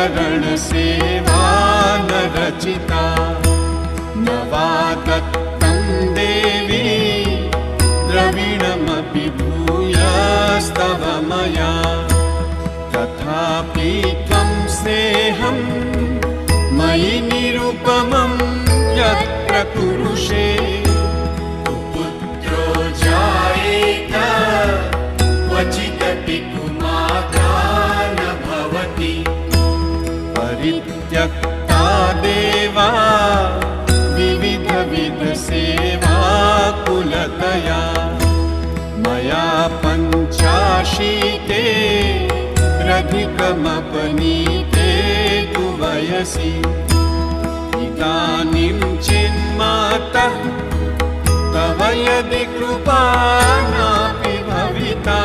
चरणसेवा न रचिता न वा दत्तं देवी द्रविणमपि भूयस्तव मया तथापि त्वं स्नेहं मयि निरुपमं यत्र कुरुषे पुत्रो जायेत क्वचिदपि कुमाता न भवति परित्यक्ता देवा विविधसेवा कुलतया मया पञ्चाशीते रधिकमपनीते तु वयसि इदानीं चिन्मातः तव यदि कृपा नापि भविता